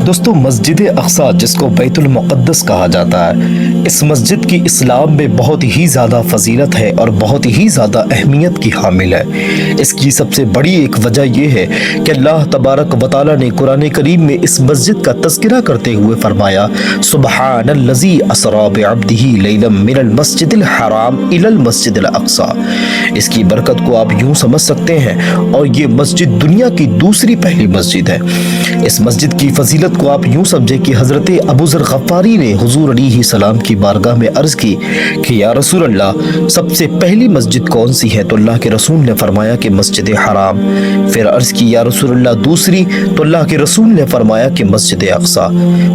दोस्तों, मस्जिद अक्सा जिसको बैतुल मुक़द्दस कहा जाता है, इस मस्जिद की इस्लाम में बहुत ही ज़्यादा फजीलत है और बहुत ही ज़्यादा अहमियत की हामिल है। इसकी सबसे बड़ी एक वजह यह है कि अल्लाह तबारक व तआला ने कुरान करीम में इस मस्जिद का तज़किरा करते हुए फरमाया, सुब्हानल्लज़ी असरा बिअब्दिही लैलन मिनल मस्जिदिल हराम इलल मस्जिदिल अक्सा। इसकी बरकत को आप यूं समझ सकते हैं, और ये मस्जिद दुनिया की दूसरी पहली मस्जिद है। इस मस्जिद की फजीलत को आप यूं समझे कि हजरत अबू ज़र गफ़ारी ने हुजूर अलैहिस्सलाम की बारगाह में अर्ज की कि या रसूल अल्लाह, सबसे पहली मस्जिद कौन सी है? तो अल्लाह के रसूल ने फरमाया कि मस्जिद हराम। फिर अर्ज की या रसूल अल्लाह दूसरी? तो अल्लाह के रसूल ने फरमाया कि मस्जिद अक्सा।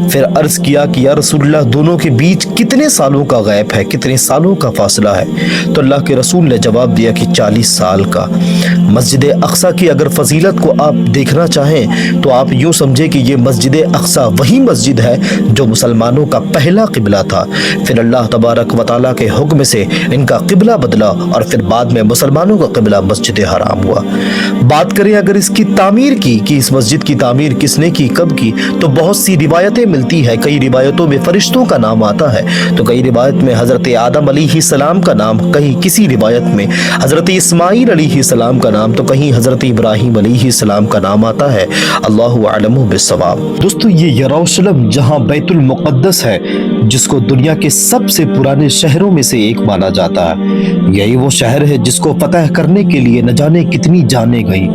फिर अर्ज किया कि या रसूल अल्लाह, दोनों के बीच कितने सालों का गैप है, कितने सालों का फासला है? तो अल्लाह के रसूल ने जवाब दिया कि 40 साल का। मस्जिद अक्सा की अगर फजीलत को आप देखना चाहें तो आप यूं समझे कि ये मस्जिद अक्सा वही मस्जिद है जो मुसलमानों का पहला किबला था। फिर अल्लाह तबारक व तआला के हुक्म से इनका किबला बदला और फिर बाद में मुसलमानों का किबला मस्जिद हराम हुआ। बात करें अगर इसकी तामीर की कि इस मस्जिद की तामीर किसने की, कब की, तो बहुत सी रिवायतें मिलती है। कई रिवायतों में फरिश्तों का नाम आता है, तो कई रिवायत में हजरत आदम अलैहिस्सलाम का नाम, कहीं किसी रिवायत में हजरत इस्माईल अलैहिस्सलाम का नाम, तो कहीं हजरत इब्राहिम अलैहिस्सलाम का नाम आता है। अल्लाहु अअलमु बिस्सवाब। दोस्तों, ये यरूशलेम जहां बैतुल मुक़द्दस है, जिसको दुनिया के सबसे पुराने शहरों में से एक माना जाता है, यही वो शहर है जिसको फतह करने के लिए न जाने कितनी जानें गई,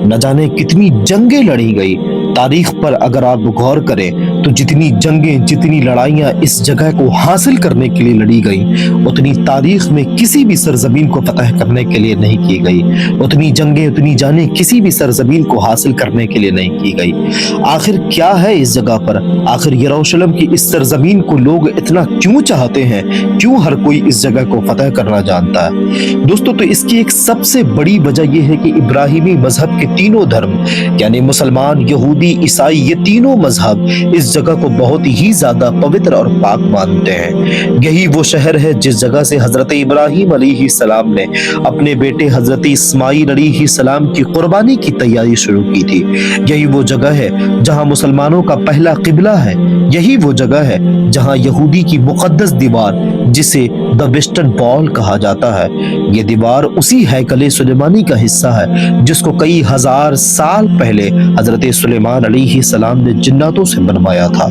न जाने कितनी जंगें लड़ी गई। तारीख पर अगर आप गौर करें तो जितनी जंगें, जितनी लड़ाइयाँ इस जगह को हासिल करने के लिए लड़ी गई, उतनी तारीख में किसी भी सरजमीन को फतह करने के लिए नहीं की गई। उतनी जंगें, उतनी जानें किसी भी सरजमीन को हासिल करने के लिए नहीं की गई। आखिर क्या है इस जगह पर? आखिर यरूशलेम की इस सरजमीन को लोग इतना क्यों चाहते हैं? क्यों हर कोई इस जगह को फतह करना जानता है? दोस्तों, तो इसकी एक सबसे बड़ी वजह यह है कि इब्राहिमी मजहब के तीनों धर्म, यानी मुसलमान, यहूदी, ईसाई, ये तीनों मजहब इस जगह को बहुत ही ज्यादा पवित्र और पाक मानते हैं। यही वो शहर है जिस जगह से हजरत इब्राहिम अलैहिस्सलाम ने अपने बेटे हजरत इस्माईल अलैहिस्सलाम की कुर्बानी की तैयारी शुरू की थी। यही वो जगह है जहां मुसलमानों का पहला किबला है। यही वो जगह है जहां यहूदी की मुकद्दस दीवार, जिसे द वेस्टर्न वॉल कहा जाता है, ये दीवार उसी हैकल सुलेमानी का हिस्सा है जिसको कई हजार साल पहले हजरत सुलेमान अलैहिस्सलाम ने जिन्नातों से बनवाया था।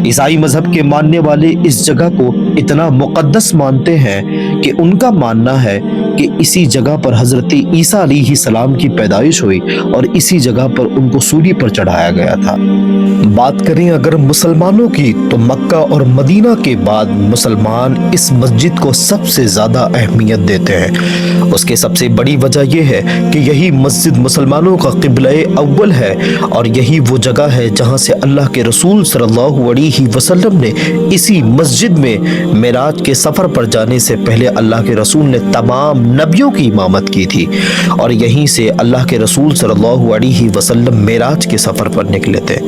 ईसाई मजहब के मानने वाले इस जगह को इतना मुकद्दस मानते हैं कि उनका मानना है कि इसी जगह पर हजरत ईसा अलैहिस्सलाम की पैदाइश हुई और इसी जगह पर उनको सूली पर चढ़ाया गया था। बात करें अगर मुसलमानों की, तो मक्का और मदीना के बाद मुसलमान इस मस्जिद को सबसे ज्यादा अहमियत देते हैं। उसके सबसे बड़ी वजह यह है कि यही मस्जिद मुसलमानों का किबला अव्वल है और यही वो जगह है जहां से अल्लाह के रसूल सल्लल्लाहु अलैहि वसल्लम ने इसी मस्जिद में मेराज के सफर पर जाने से पहले अल्लाह के रसूल ने तमाम नबियों की इमामत की थी, और यहीं से अल्लाह के रसूल सल्लल्लाहु अलैहि वसल्लम मेराज के सफर पर निकले थे।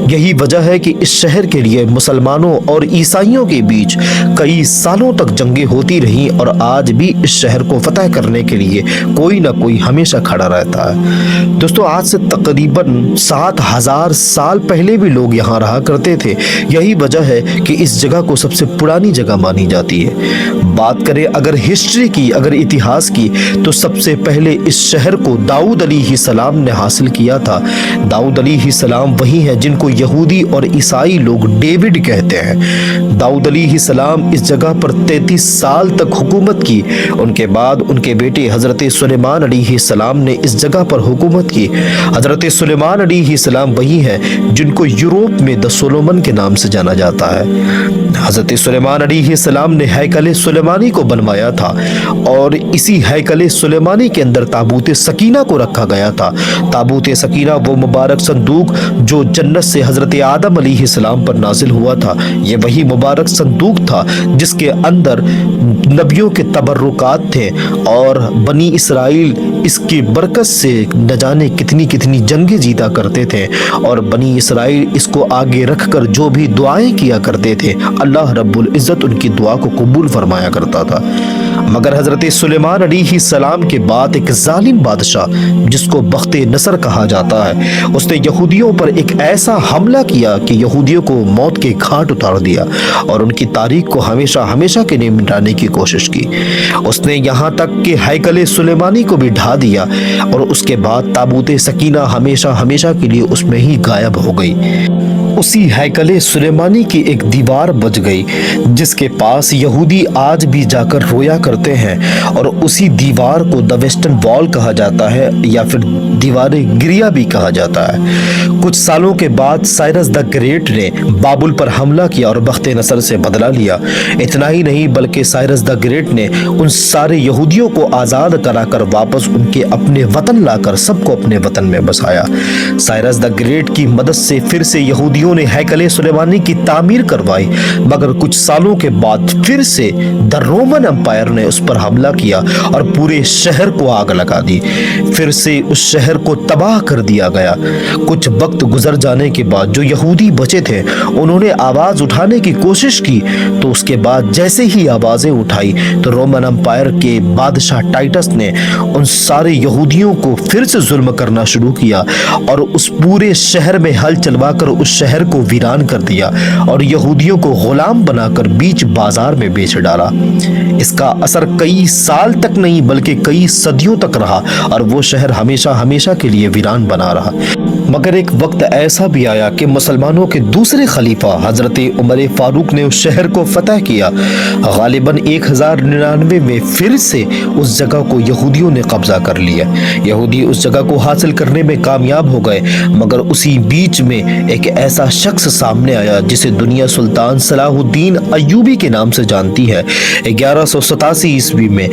यही वजह है कि इस शहर के लिए मुसलमानों और ईसाइयों के बीच कई सालों तक जंगें होती रहीं, और आज भी इस शहर को फतह करने के लिए कोई ना कोई हमेशा खड़ा रहता है। दोस्तों, आज से तकरीबन 7000 साल पहले भी लोग यहाँ रहा करते थे। यही वजह है कि इस जगह को सबसे पुरानी जगह मानी जाती है। बात करें अगर हिस्ट्री की, अगर इतिहास की, तो सबसे पहले इस शहर को दाऊद अलैहिस्सलाम ने हासिल किया था। दाऊद अलैहिस्सलाम वही है जिनको यहूदी और ईसाई लोग डेविड कहते हैं। दाऊद अलैहिस्सलाम इस जगह पर 33 साल तक हुकूमत की। उनके बाद उनके बेटे हजरत सुलेमान अलैहिस्सलाम ने इस जगह पर हुकूमत की। हजरत सुलेमान अलैहिस्सलाम वही है जिनको यूरोप में द सोलोमन के नाम से जाना जाता है। हजरत सुलेमान अलैहिस्सलाम ने हैकल सुलेमानी को बनवाया था, और इसी हैकल सुलेमानी के अंदर ताबूत सकीना को रखा गया था। ताबूत सकीना वो मुबारक संदूक जो जन्नत से हजरत आदम अलैहिस्सलाम पर नाजिल हुआ था, ये वही मुबारक संदूक था जिसके अंदर नबियों के तबर्रुकात थे, और बनी इसराइल इसकी बरकत से न जाने कितनी कितनी जंगें जीता करते थे, और बनी इसराइल इसको आगे रखकर जो भी दुआएं किया करते थे, अल्लाह रब्बुल इज़्ज़त उनकी दुआ को कबूल फरमाया करता था। مگر حضرت سلیمان علیہ السلام کے بعد ایک ظالم بادشاہ جس کو بخت نصر کہا جاتا ہے، اس نے یہودیوں پر ایک ایسا حملہ کیا کہ یہودیوں کو موت کے گھاٹ اتار دیا اور ان کی تاریخ کو ہمیشہ ہمیشہ کے لیے مٹانے کی کوشش کی۔ اس نے یہاں تک کہ ہیکل سلیمانی کو بھی ڈھا دیا اور اس کے بعد تابوت سکینہ ہمیشہ ہمیشہ کے لیے اس میں ہی غائب ہو گئی۔ اسی ہیکل سلیمانی کی ایک دیوار بچ گئی جس کے پاس یہودی آج بھی جا کر رویا کرتے ہیں، اور اسی دیوار کو دی ویسٹرن وال کہا جاتا ہے یا پھر دیوار گریا بھی کہا جاتا ہے۔ کچھ سالوں کے بعد سائرس دی گریٹ نے بابل پر حملہ کیا اور بخت نصر سے بدلہ لیا۔ اتنا ہی نہیں بلکہ سائرس دی گریٹ نے ان سارے یہودیوں کو آزاد کرا کر واپس ان کے اپنے وطن لا کر سب کو اپنے وطن میں بسایا۔ سائرس دی گریٹ کی مدد سے پھر سے یہودیوں نے ہیکل سلیمانی کی تعمیر کروائی، مگر کچھ سالوں کے بعد پھر سے دی رومن امپائر نے اس پر حملہ کیا اور پورے شہر کو آگ لگا دی۔ پھر سے اس شہر کو تباہ کر دیا گیا۔ کچھ وقت گزر جانے کے بعد جو یہودی بچے تھے انہوں نے آواز اٹھانے کی کوشش کی، تو اس کے بعد جیسے ہی آوازیں اٹھائی تو رومن امپائر کے بادشاہ ٹائٹس نے ان سارے یہودیوں کو پھر سے ظلم کرنا شروع کیا اور اس پورے شہر میں ہل چلوا کر اس شہر کو ویران کر دیا اور یہودیوں کو غلام بنا کر بیچ بازار میں بیچ ڈالا۔ اس کا اثر کئی سال تک نہیں بلکہ کئی صدیوں تک رہا اور وہ شہر ہمیشہ ہمیشہ کے لیے ویران بنا رہا۔ مگر ایک وقت ایسا بھی آیا کہ مسلمانوں کے دوسرے خلیفہ حضرت عمر فاروق نے اس شہر کو فتح کیا۔ غالباً 1099 میں پھر سے اس جگہ کو یہودیوں نے قبضہ کر لیا۔ یہودی اس جگہ کو حاصل کرنے میں کامیاب ہو گئے، مگر اسی بیچ میں ایک ایسا شخص سامنے آیا جسے دنیا سلطان صلاح الدین ایوبی کے نام سے جانتی ہے۔ 1187 عیسوی میں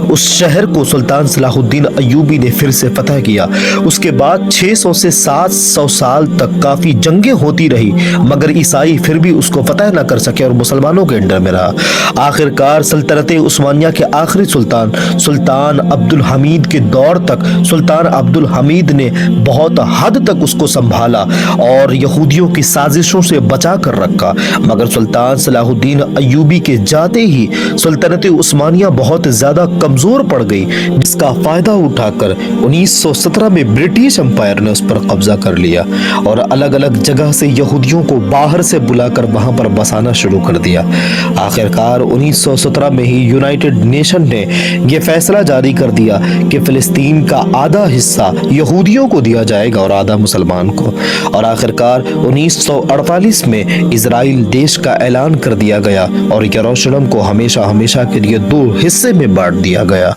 اس شہر کو سلطان صلاح الدین ایوبی نے پھر سے فتح کیا۔ اس کے بعد 600 سے 700 سال تک کافی جنگیں ہوتی رہی، مگر عیسائی پھر بھی اس کو فتح نہ کر سکے اور مسلمانوں کے انڈر میں رہا۔ آخر کار سلطنت عثمانیہ کے آخری سلطان عبد الحمید کے دور تک سلطان عبد الحمید نے بہت حد تک اس کو سنبھالا اور یہودیوں کی سازشوں سے بچا کر رکھا، مگر سلطان صلاح الدین ایوبی کے جاتے ہی سلطنت عثمانیہ بہت زیادہ کمزور پڑ گئی، جس کا فائدہ اٹھا کر 1917 میں برٹش امپائر نے اس پر قبضہ کر لیا اور الگ الگ جگہ سے یہودیوں کو باہر سے بلا کر وہاں پر بسانا شروع کر دیا۔ آخر کار 1917 میں ہی یونائٹڈ نیشن نے یہ فیصلہ جاری کر دیا کہ فلسطین کا آدھا حصہ یہودیوں کو دیا جائے گا اور آدھا مسلمان کو، اور آخر کار 1948 میں اسرائیل دیش کا اعلان کر دیا گیا اور یروشلم کو ہمیشہ ہمیشہ کے لیے 2 حصے میں بانٹ دیا گیا۔